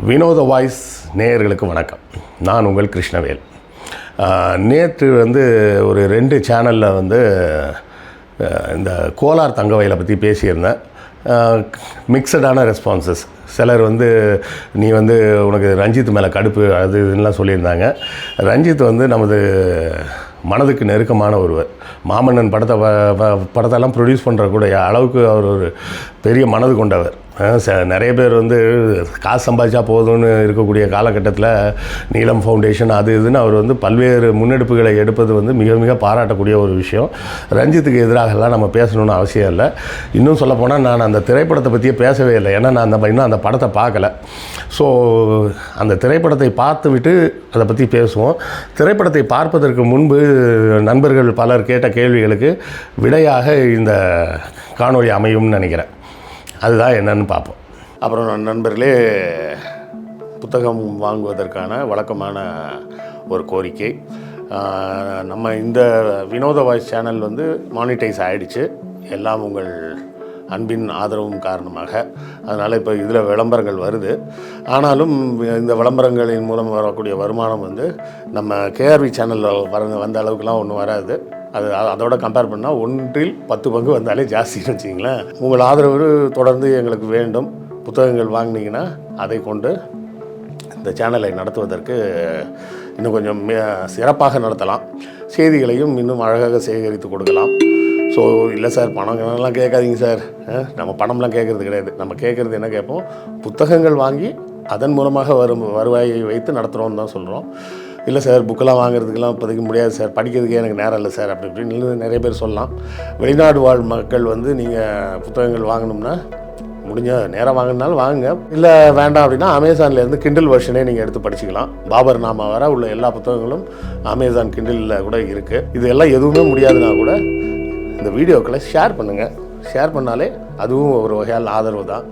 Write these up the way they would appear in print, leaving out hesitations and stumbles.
வினோத வாய்ஸ் நேயர்களுக்கு வணக்கம். நான் உங்கள் கிருஷ்ணவேல். நேற்று ஒரு 2 சேனலில் இந்த கோலார் தங்க வயலை பற்றி பேசியிருந்தேன். மிக்சடான ரெஸ்பான்சஸ். சிலர் நீ உனக்கு ரஞ்சித் மேலே கடுப்பு அது இதுலாம் சொல்லியிருந்தாங்க. ரஞ்சித் நமது மனதுக்கு நெருக்கமான ஒருவர். மாமன்னன் படத்தெல்லாம் ப்ரொடியூஸ் பண்ணுறக்கூடிய அளவுக்கு அவர் ஒரு பெரிய மனது கொண்டவர். நிறைய பேர் காசு சம்பாதிச்சா போதும்னு இருக்கக்கூடிய காலகட்டத்தில் நீலம் ஃபவுண்டேஷன் அது இதுன்னு அவர் பல்வேறு முன்னெடுப்புகளை எடுப்பது மிக மிக பாராட்டக்கூடிய ஒரு விஷயம். ரஞ்சித்துக்கு எதிராகலாம் நம்ம பேசணுன்னு அவசியம் இல்லை. இன்னும் சொல்லப்போனால் நான் அந்த திரைப்படத்தை பற்றியே பேசவே இல்லை. ஏன்னா நான் இன்னும் அந்த படத்தை பார்க்கல. ஸோ அந்த திரைப்படத்தை பார்த்து விட்டு அதை பற்றி பேசுவோம். திரைப்படத்தை பார்ப்பதற்கு முன்பு நண்பர்கள் பலர் கேட்ட கேள்விகளுக்கு விடையாக இந்த காணொளி அமையும்னு நினைக்கிறேன். அதுதான் என்னன்னு பார்ப்போம். அப்புறம் நண்பர்களே, புத்தகம் வாங்குவதற்கான வழக்கமான ஒரு கோரிக்கை. நம்ம இந்த வினோத வாய்ஸ் சேனல் மானிட்டைஸ் ஆகிடுச்சு. எல்லாம் உங்கள் அன்பின் ஆதரவும் காரணமாக. அதனால் இப்போ இதில் விளம்பரங்கள் வருது. ஆனாலும் இந்த விளம்பரங்களின் மூலம் வரக்கூடிய வருமானம் நம்ம கேஆர்வி சேனலில் வந்த அளவுக்குலாம் ஒன்றும் வராது. அதோட கம்பேர் பண்ணால் 1/10 பங்கு வந்தாலே ஜாஸ்தின்னு வச்சிங்களேன். உங்கள் ஆதரவு தொடர்ந்து எங்களுக்கு வேண்டும். புத்தகங்கள் வாங்கினீங்கன்னா அதை கொண்டு இந்த சேனலை நடத்துவதற்கு இன்னும் கொஞ்சம் சிறப்பாக நடத்தலாம். செய்திகளையும் இன்னும் அழகாக சேகரித்து கொடுக்கலாம். ஸோ இல்லை சார், பணம்லாம் கேட்காதீங்க சார். நம்ம பணம்லாம் கேட்குறது கிடையாது. நம்ம கேட்குறது என்ன கேட்போம், புத்தகங்கள் வாங்கி அதன் மூலமாக வருவாயை வைத்து நடத்துகிறோன்னு தான் சொல்கிறோம். இல்லை சார், புக்கெல்லாம் வாங்குறதுக்கெல்லாம் இப்போதைக்கு முடியாது சார், படிக்கிறதுக்கே எனக்கு நேரம் இல்லை சார் அப்படி இப்படின்னு நிறைய பேர் சொல்லலாம். வெளிநாடு வாழ் மக்கள் நீங்கள் புத்தகங்கள் வாங்கணும்னா முடிஞ்ச நேரம் வாங்கினாலும் வாங்குங்க. இல்லை வேண்டாம் அப்படின்னா அமேசான்லேருந்து கிண்டில் வெர்ஷனே நீங்கள் எடுத்து படிச்சுக்கலாம். பாபர் நாமா வர உள்ள எல்லா புத்தகங்களும் அமேசான் கிண்டிலில் கூட இருக்குது. இது எல்லாம் எதுவுமே முடியாதுன்னா கூட இந்த வீடியோக்களை ஷேர் பண்ணுங்கள். ஷேர் பண்ணாலே அதுவும் ஒரு வகையால் ஆதரவு தான்.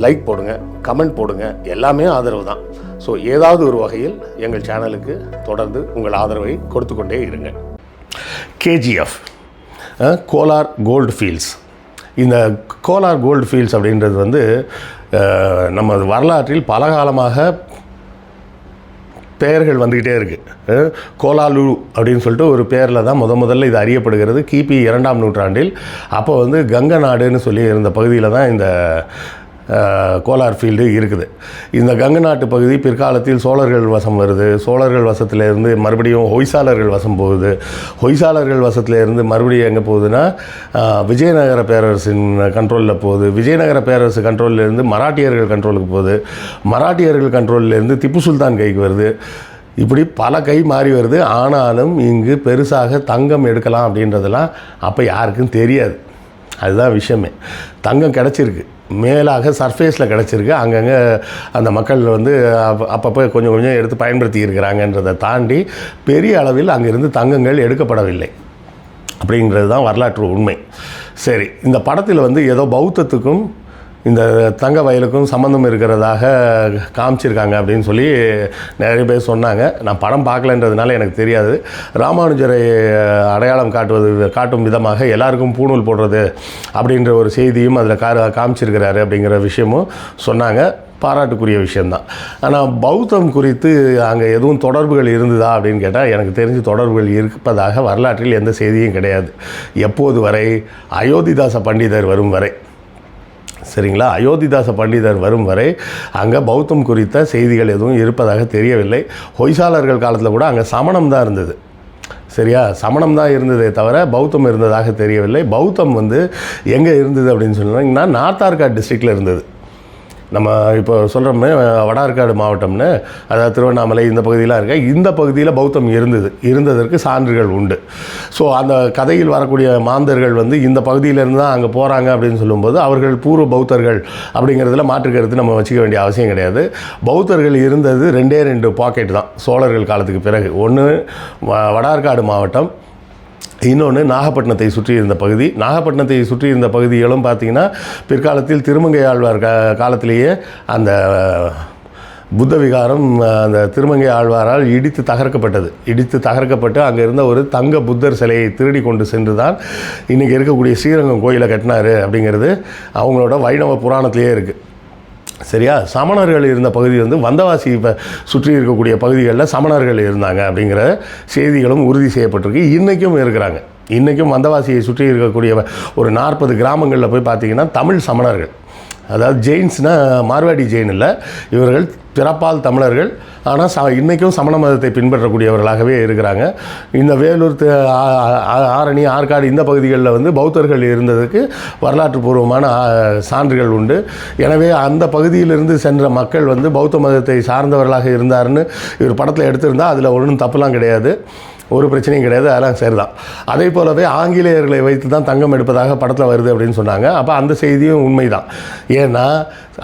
லைக் போடுங்க, கமெண்ட் போடுங்க, எல்லாமே ஆதரவு தான். ஸோ ஏதாவது ஒரு வகையில் எங்கள் சேனலுக்கு தொடர்ந்து உங்கள் ஆதரவை கொடுத்து கொண்டே இருங்க. KGF Kolar gold fields. இந்த கோலார் கோல்டு ஃபீல்ட்ஸ் அப்படின்றது நம்ம வரலாற்றில் பல காலமாக பெயர்கள் வந்துக்கிட்டே இருக்குது. கோலாலு அப்படின்னு சொல்லிட்டு ஒரு பேரில் தான் முதல்ல இது அறியப்படுகிறது. கிபி 2ஆம் நூற்றாண்டில். அப்போ கங்க நாடுன்னு சொல்லி இருந்த பகுதியில் தான் இந்த கோலார் ஃபீல்டு இருக்குது. இந்த கங்க நாட்டு பகுதி பிற்காலத்தில் சோழர்கள் வசம் வருது. சோழர்கள் வசத்துலேருந்து மறுபடியும் ஹொய்சாலர்கள் வசம் போகுது. ஹொய்சாலர்கள் வசத்துலேருந்து மறுபடியும் எங்கே போகுதுன்னா விஜயநகர பேரரசின் கண்ட்ரோலில் போகுது. விஜயநகர பேரரசு கண்ட்ரோல்லேருந்து மராட்டியர்கள் கண்ட்ரோலுக்கு போகுது. மராட்டியர்கள் கண்ட்ரோல்லேருந்து திப்பு சுல்தான் கைக்கு வருது. இப்படி பல கை மாறி வருது. ஆனாலும் இங்கு பெருசாக தங்கம் எடுக்கலாம் அப்படின்றதெல்லாம் அப்போ யாருக்கும் தெரியாது. அதுதான் விஷயமே. தங்கம் கிடச்சிருக்கு, மேலாக சர்ஃபேஸில் கிடச்சிருக்கு. அங்கங்கே அந்த மக்கள் அப்பப்போ கொஞ்சம் கொஞ்சம் எடுத்து பயன்படுத்தி இருக்கிறாங்கன்றதை தாண்டி பெரிய அளவில் அங்கிருந்து தங்கங்கள் எடுக்கப்படவில்லை அப்படிங்கிறது தான் வரலாற்று உண்மை. சரி, இந்த படத்தில் ஏதோ பௌத்தத்துக்கும் இந்த தங்க வயலுக்கும் சம்மந்தம் இருக்கிறதாக காமிச்சிருக்காங்க அப்படின்னு சொல்லி நிறைய பேர் சொன்னாங்க. நான் படம் பார்க்கலன்றதுனால எனக்கு தெரியாது. ராமானுஜரை அடையாளம் காட்டும் விதமாக எல்லாருக்கும் பூணூல் போடுறது அப்படின்ற ஒரு செய்தியும் அதில் காமிச்சிருக்கிறாரு அப்படிங்கிற விஷயமும் சொன்னாங்க. பாராட்டுக்குரிய விஷயந்தான். ஆனால் பௌத்தம் குறித்து அங்கே எதுவும் தொடர்புகள் இருந்ததா அப்படின்னு கேட்டால் எனக்கு தெரிஞ்சு தொடர்புகள் இருப்பதாக வரலாற்றில் எந்த செய்தியும் கிடையாது. எப்போது வரை அயோத்திதாச பண்டிதர் வரும் வரை, சரிங்களா, அயோத்திதாச பண்டிதர் வரும் வரை அங்கே பௌத்தம் குறித்த செய்திகள் எதுவும் இருப்பதாக தெரியவில்லை. ஹொய்சாலர்கள் காலத்தில் கூட அங்கே சமணம் தான் இருந்தது. சரியா, சமணம் தான் இருந்ததே தவிர பௌத்தம் இருந்ததாக தெரியவில்லை. பௌத்தம் எங்கே இருந்தது அப்படின்னு சொன்னீங்கன்னா நார்த் ஆர்காட் டிஸ்ட்ரிக்டில் இருந்தது. நம்ம இப்போ சொல்கிறோம்னு வடார்காடு மாவட்டம்னு, அதாவது திருவண்ணாமலை இந்த பகுதியெலாம் இருக்க, இந்த பகுதியில் பௌத்தம் இருந்ததற்கு சான்றுகள் உண்டு. ஸோ அந்த கதையில் வரக்கூடிய மாந்தர்கள் இந்த பகுதியிலேருந்து தான் அங்கே போகிறாங்க அப்படின்னு சொல்லும்போது அவர்கள் பூர்வ பௌத்தர்கள் அப்படிங்கிறதுல மாற்றுக்கிறது நம்ம வச்சுக்க வேண்டிய அவசியம் கிடையாது. பௌத்தர்கள் இருந்தது 2 பாக்கெட் தான் சோழர்கள் காலத்துக்கு பிறகு. ஒன்று வடார்காடு மாவட்டம், இன்னொன்று நாகப்பட்டினத்தை சுற்றி இருந்த பகுதி. நாகப்பட்டினத்தை சுற்றி இருந்த பகுதிகளும் பார்த்திங்கன்னா பிற்காலத்தில் திருமங்கை ஆழ்வார் காலத்திலேயே அந்த புத்த விகாரம் அந்த திருமங்கை ஆழ்வாரால் இடித்து தகர்க்கப்பட்டு அங்கே இருந்த ஒரு தங்க புத்தர் சிலையை திருடி கொண்டு சென்று தான் இன்றைக்கி இருக்கக்கூடிய ஸ்ரீரங்கம் கோயிலை கட்டினார் அப்படிங்கிறது அவங்களோட வைணவ புராணத்திலே இருக்குது. சரியா? சமணர்கள் இருந்த பகுதி வந்து வந்தவாசி சுற்றி இருக்கக்கூடிய பகுதிகளில் சமணர்கள் இருந்தாங்க அப்படிங்கிற செய்திகளும் உறுதி செய்யப்பட்டிருக்கு. இன்றைக்கும் இருக்கிறாங்க. இன்றைக்கும் வந்தவாசியை சுற்றி இருக்கக்கூடிய ஒரு 40 கிராமங்களில் போய் பார்த்திங்கன்னா தமிழ் சமணர்கள், அதாவது ஜெயின்ஸ்னால் மார்வாடி ஜெயின் இல்லை, இவர்கள் பிறப்பால் தமிழர்கள், ஆனால் இன்றைக்கும் சமண மதத்தை பின்பற்றக்கூடியவர்களாகவே இருக்கிறாங்க. இந்த வேலூர், ஆரணி, ஆற்காடு இந்த பகுதிகளில் வந்து பௌத்தர்கள் இருந்ததுக்கு வரலாற்று பூர்வமான சான்றுகள் உண்டு. எனவே அந்த பகுதியிலிருந்து சென்ற மக்கள் வந்து பௌத்த மதத்தை சார்ந்தவர்களாக இருந்தார்னு இவர் படத்தில் எடுத்திருந்தால் அதில் ஒன்றும் தப்புலாம் கிடையாது, ஒரு பிரச்சனையும் கிடையாது, அதெல்லாம் சரிதான். அதே போலவே ஆங்கிலேயர்களை வைத்து தான் தங்கம் எடுப்பதாக படத்தில் வருது அப்படின்னு சொன்னாங்க. அப்போ அந்த செய்தியும் உண்மை தான். ஏன்னா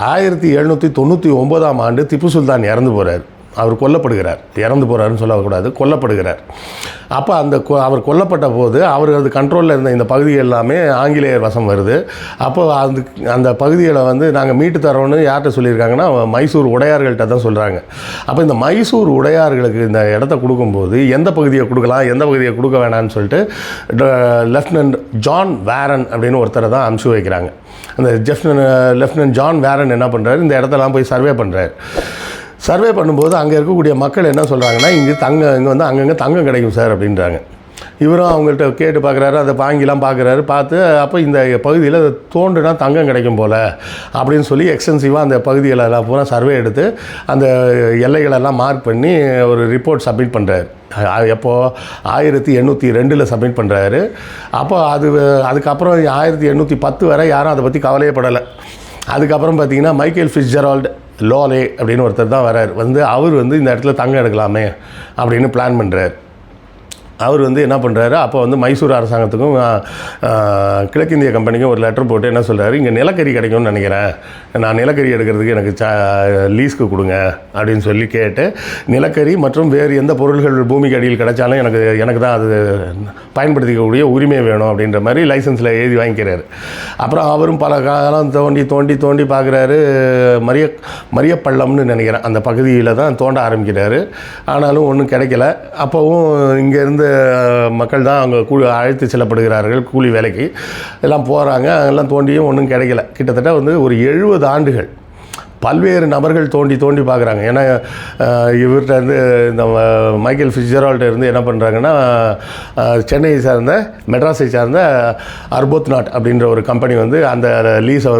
1799ஆம் ஆண்டு திப்பு சுல்தான் இறந்து போகிறார். அவர் கொல்லப்படுகிறார். இறந்து போகிறாருன்னு சொல்லக்கூடாது, கொல்லப்படுகிறார். அப்போ அவர் கொல்லப்பட்ட போது அவரது கண்ட்ரோலில் இருந்த இந்த பகுதி எல்லாமே ஆங்கிலேயர் வசம் வருது. அப்போ அந்த பகுதிகளை வந்து நாங்கள் மீட்டு தரோன்னு யார்கிட்ட சொல்லியிருக்காங்கன்னா மைசூர் உடையார்கள்ட்ட தான் சொல்கிறாங்க. அப்போ இந்த மைசூர் உடையார்களுக்கு இந்த இடத்த கொடுக்கும்போது எந்த பகுதியை கொடுக்கலாம், எந்த பகுதியை கொடுக்க வேணான்னு சொல்லிட்டு லெஃப்டினன்ட் ஜான் வேரன் அப்படின்னு ஒருத்தரை தான் அனுப்பிச்சு வைக்கிறாங்க. அந்த லெஃப்டினன்ட் ஜான் வேரன் என்ன பண்ணுறாரு, இந்த இடத்தெல்லாம் போய் சர்வே பண்ணுறாரு. சர்வே பண்ணும்போது அங்கே இருக்கக்கூடிய மக்கள் என்ன சொல்கிறாங்கன்னா, இங்கே வந்து அங்கங்கே தங்கம் கிடைக்கும் சார் அப்படின்றாங்க. இவரும் அவங்கள்ட்ட கேட்டு பார்க்குறாரு, அதை வாங்கிலாம் பார்க்குறாரு. பார்த்து அப்போ இந்த பகுதியில் தோண்டுனா தங்கம் கிடைக்கும் போல் அப்படின்னு சொல்லி எக்ஸ்டென்சிவாக அந்த பகுதிகளெல்லாம் பூரா சர்வே எடுத்து அந்த எல்லைகளெல்லாம் மார்க் பண்ணி ஒரு ரிப்போர்ட் சப்மிட் பண்ணுறாரு. எப்போது 1802 சப்மிட் பண்ணுறாரு. அப்போ அதுக்கப்புறம் 1810 வரை யாரும் அதை பற்றி கவலையே படலை. அதுக்கப்புறம் பார்த்திங்கன்னா மைக்கேல் ஃபிட்ஸ்ஜெரால்ட் லோலே அப்படின்னு ஒருத்தர் தான் வர்றார். அவர் இந்த இடத்துல தங்கம் எடுக்கலாமே அப்படின்னு பிளான் பண்ணுறார். அவர் என்ன பண்ணுறாரு, அப்போ மைசூர் அரசாங்கத்துக்கும் கிழக்கிந்திய கம்பெனிக்கும் ஒரு லெட்டர் போட்டு என்ன சொல்கிறாரு, இங்கே நிலக்கரி கிடைக்கும்னு நினைக்கிறேன், நான் நிலக்கரி எடுக்கிறதுக்கு எனக்கு லீஸ்க்கு கொடுங்க அப்படின்னு சொல்லி கேட்டு, நிலக்கரி மற்றும் வேறு எந்த பொருள்கள் பூமிக்கு அடியில் கிடைச்சாலும் எனக்கு தான் அது பயன்படுத்திக்கக்கூடிய உரிமை வேணும் அப்படின்ற மாதிரி லைசன்ஸில் எழுதி வாங்கிக்கிறாரு. அப்புறம் அவரும் பல காலம் தோண்டி பார்க்குறாரு. மரியப்பள்ளம்னு நினைக்கிறேன் அந்த பகுதியில் தான் தோண்ட ஆரம்பிக்கிறாரு. ஆனாலும் ஒன்றும் கிடைக்கல. அப்போவும் இங்கேருந்து மக்கள் தான் அவங்க அழைத்து செல்லப்படுகிறார்கள் கூலி வேலைக்கு. எல்லாம் போகிறாங்க, எல்லாம் தோண்டியும் ஒன்றும் கிடைக்கல. கிட்டத்தட்ட ஒரு 70 ஆண்டுகள் பல்வேறு நபர்கள் தோண்டி பார்க்குறாங்க. ஏன்னா இவர்கிட்ட இந்த மைக்கேல் ஃபிட்ஸ்ஜெரால்ட் என்ன பண்ணுறாங்கன்னா, சென்னையை சார்ந்த மெட்ராஸை சார்ந்த அர்போத்நாட் அப்படின்ற ஒரு கம்பெனி அந்த லீஸை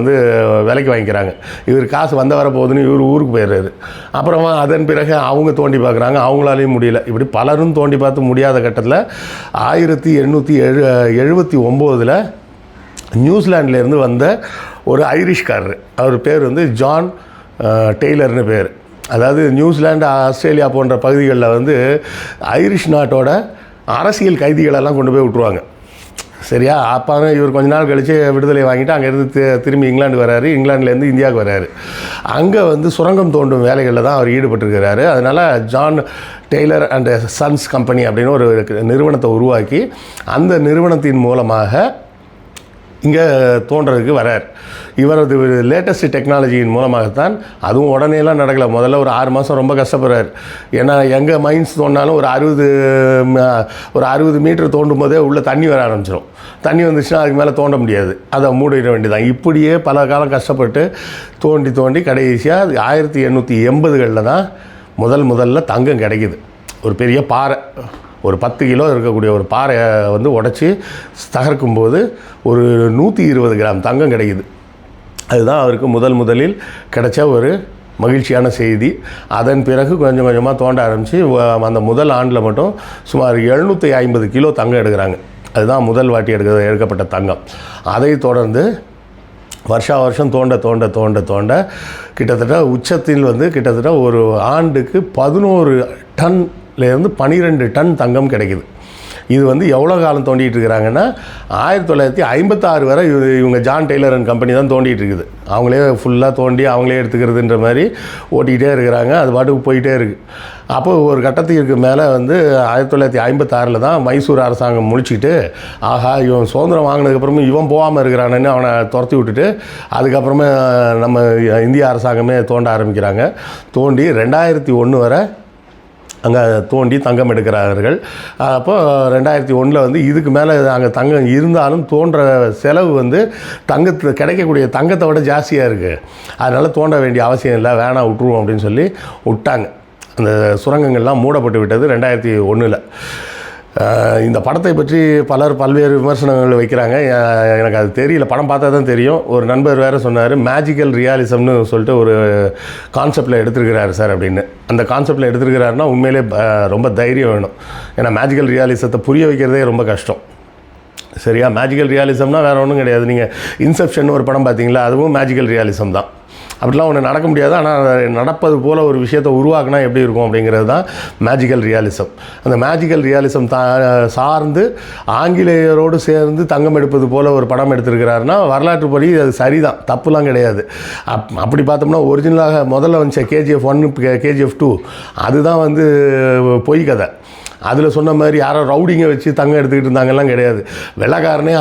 விலைக்கு வாங்கிக்கிறாங்க. இவர் காசு வர போகுதுன்னு இவர் ஊருக்கு போயிடுறாரு. அப்புறமா அதன் பிறகு அவங்க தோண்டி பார்க்குறாங்க, அவங்களாலையும் முடியல. இப்படி பலரும் தோண்டி பார்த்து முடியாத கட்டத்தில் 1879 நியூசிலாண்டிலேருந்து வந்த ஒரு ஐரிஷ்காரர், அவர் பேர் ஜான் டெய்லர்னு பேர். அதாவது நியூசிலாண்டு, ஆஸ்திரேலியா போன்ற பகுதிகளில் ஐரிஷ் நாட்டோட அரசியல் கைதிகளெல்லாம் கொண்டு போய் விட்ருவாங்க. சரியா? அப்போ இவர் கொஞ்ச நாள் கழித்து விடுதலை வாங்கிட்டு அங்கேருந்து திரும்பி இங்கிலாந்து வர்றாரு. இங்கிலாந்துலேருந்து இந்தியாவுக்கு வர்றாரு. அங்கே சுரங்கம் தோண்டும் வேலைகளில் தான் அவர் ஈடுபட்டிருக்கிறாரு. அதனால் John Taylor and sons company அப்படின்னு ஒரு நிறுவனத்தை உருவாக்கி அந்த நிறுவனத்தின் மூலமாக இங்கே தோன்றதுக்கு வரார். இவரது லேட்டஸ்ட் டெக்னாலஜியின் மூலமாகத்தான், அதுவும் உடனேலாம் நடக்கலை. முதல்ல ஒரு 6 மாதம் ரொம்ப கஷ்டப்படுறார். ஏன்னா எங்கே மைன்ஸ் தோண்டினாலும் ஒரு 60 மீட்டர் தோண்டும் போதே உள்ளே தண்ணி வர ஆரம்பிச்சிடும். தண்ணி வந்துச்சுன்னா அதுக்கு மேலே தோண்ட முடியாது, அதை மூடிட வேண்டியதான். இப்படியே பல காலம் கஷ்டப்பட்டு தோண்டி கடைசியாக 1880களில் தான் முதல்ல தங்கம் கிடைக்கிது. ஒரு பெரிய பாறை, ஒரு 10 கிலோ இருக்கக்கூடிய ஒரு பாறையை உடச்சி தகர்க்கும்போது ஒரு 120 கிராம் தங்கம் கிடைக்குது. அதுதான் அவருக்கு முதலில் கிடைச்ச ஒரு மகிழ்ச்சியான செய்தி. அதன் பிறகு கொஞ்சம் கொஞ்சமாக தோண்ட ஆரம்பித்து அந்த முதல் ஆண்டில் மட்டும் சுமார் 750 கிலோ தங்கம் எடுக்கிறாங்க. அதுதான் முதல் வாட்டி எடுக்கப்பட்ட தங்கம். அதை தொடர்ந்து வருஷம் தோண்ட கிட்டத்தட்ட உச்சத்தில் கிட்டத்தட்ட ஒரு ஆண்டுக்கு 11 டன்லேருந்து 12 டன் தங்கம் கிடைக்குது. இது எவ்வளோ காலம் தோண்டிகிட்டு இருக்கிறாங்கன்னா 1956 வரை இவங்க ஜான் டெய்லர் அண்ட் கம்பெனி தான் தோண்டிகிட்டு இருக்குது. அவங்களே ஃபுல்லாக தோண்டி அவங்களே எடுத்துக்கிறதுன்ற மாதிரி ஓட்டிகிட்டே இருக்கிறாங்க. அது பாட்டுக்கு போயிட்டே இருக்குது. அப்போ ஒரு கட்டத்துக்கு மேலே 1956 தான் மைசூர் அரசாங்கம் முழிச்சிக்கிட்டு, ஆஹா இவன் சுதந்திரம் வாங்கினதுக்கப்புறமும் இவன் போகாமல் இருக்கிறானன்னு அவனை துரத்தி விட்டுட்டு அதுக்கப்புறமே நம்ம இந்திய அரசாங்கமே தோண்ட ஆரம்பிக்கிறாங்க. தோண்டி 2001 வரை அங்கே தோண்டி தங்கம் எடுக்கிறார்கள். அப்போ 2001 வந்து இதுக்கு மேலே அங்கே தங்கம் இருந்தாலும் தோன்ற செலவு வந்து கிடைக்கக்கூடிய தங்கத்தை விட ஜாஸ்தியாக இருக்குது. அதனால் தோண்ட வேண்டிய அவசியம் இல்லை, வேணாம் விட்டுருவோம் அப்படின்னு சொல்லி விட்டாங்க. அந்த சுரங்கங்கள்லாம் மூடப்பட்டு விட்டது 2001. இந்த படத்தை பற்றி பலர் பல்வேறு விமர்சனங்கள் வைக்கிறாங்க. எனக்கு அது தெரியல, படம் பார்த்தா தான் தெரியும். ஒரு நண்பர் வேறு சொன்னார், மேஜிக்கல் ரியாலிசம்னு சொல்லிட்டு ஒரு கான்செப்டில் எடுத்துருக்கிறாரு சார் அப்படின்னு. அந்த கான்செப்டில் எடுத்துருக்கிறாருன்னா உண்மையிலே ரொம்ப தைரியம் வேணும். ஏன்னா மேஜிக்கல் ரியாலிசத்தை புரிய வைக்கிறதே ரொம்ப கஷ்டம். சரியா? மேஜிக்கல் ரியாலிசம்னா வேறு ஒன்றும் கிடையாது. நீங்கள் இன்செப்ஷன் ஒரு படம் பார்த்தீங்களா, அதுவும் மேஜிக்கல் ரியாலிசம் தான். அப்படிலாம் ஒன்று நடக்க முடியாது, ஆனால் நடப்பது போல் ஒரு விஷயத்தை உருவாக்குனா எப்படி இருக்கும் அப்படிங்கிறது தான் மேஜிக்கல் ரியாலிசம். அந்த மேஜிக்கல் ரியாலிசம் சார்ந்து ஆங்கிலேயரோடு சேர்ந்து தங்கம் எடுப்பது போல் ஒரு படம் எடுத்திருக்கிறாருன்னா வரலாற்றுப்படி அது சரிதான், தப்புலாம் கிடையாது. அப்படி பார்த்தோம்னா ஒரிஜினலாக முதல்ல வந்துச்ச KGF 1 KGF 2 அதுதான் வந்து பொய் கதை. அதில் சொன்ன மாதிரி யாரோ ரவுடிங்க வச்சு தங்கம் எடுத்துக்கிட்டு இருந்தாங்கலாம் கிடையாது. வெள்ளைக்காரனே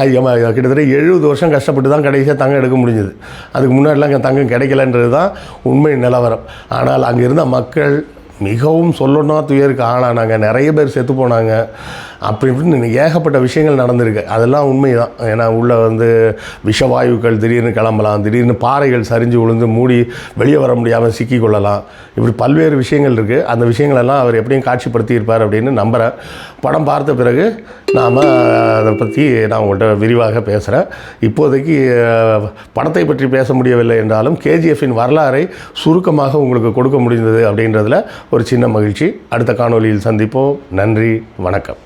கிட்டத்தட்ட 70 வருஷம் கஷ்டப்பட்டு தான் கடைசியாக தங்கம் எடுக்க முடிஞ்சுது. அதுக்கு முன்னாடிலாம் தங்கம் கிடைக்கலன்றது தான் உண்மை நிலவரம். ஆனால் அங்கே இருந்த மக்கள் மிகவும் சொல்லணும்னா துயருக்கு ஆளானாங்க, நிறைய பேர் செத்து போனாங்க. அப்படி இப்படின்னு ஏகப்பட்ட விஷயங்கள் நடந்திருக்கு. அதெல்லாம் உண்மை தான். ஏன்னா உள்ளே வந்து விஷவாயுக்கள் திடீர்னு கிளம்பலாம், திடீர்னு பாறைகள் சரிஞ்சு விழுந்து மூடி வெளியே வர முடியாமல் சிக்கிக்கொள்ளலாம். இப்படி பல்வேறு விஷயங்கள் இருக்குது. அந்த விஷயங்களெல்லாம் அவர் எப்படியும் காட்சிப்படுத்தியிருப்பார் அப்படின்னு நம்புகிறேன். படம் பார்த்த பிறகு நாம் அதை பற்றி நான் உங்கள்கிட்ட விரிவாக பேசுகிறேன். இப்போதைக்கு படத்தை பற்றி பேச முடியவில்லை என்றாலும் KGF-இன் வரலாறை சுருக்கமாக உங்களுக்கு கொடுக்க முடிந்தது அப்படின்றதுல ஒரு சின்ன மகிழ்ச்சி. அடுத்த காணொளியில் சந்திப்போம். நன்றி, வணக்கம்.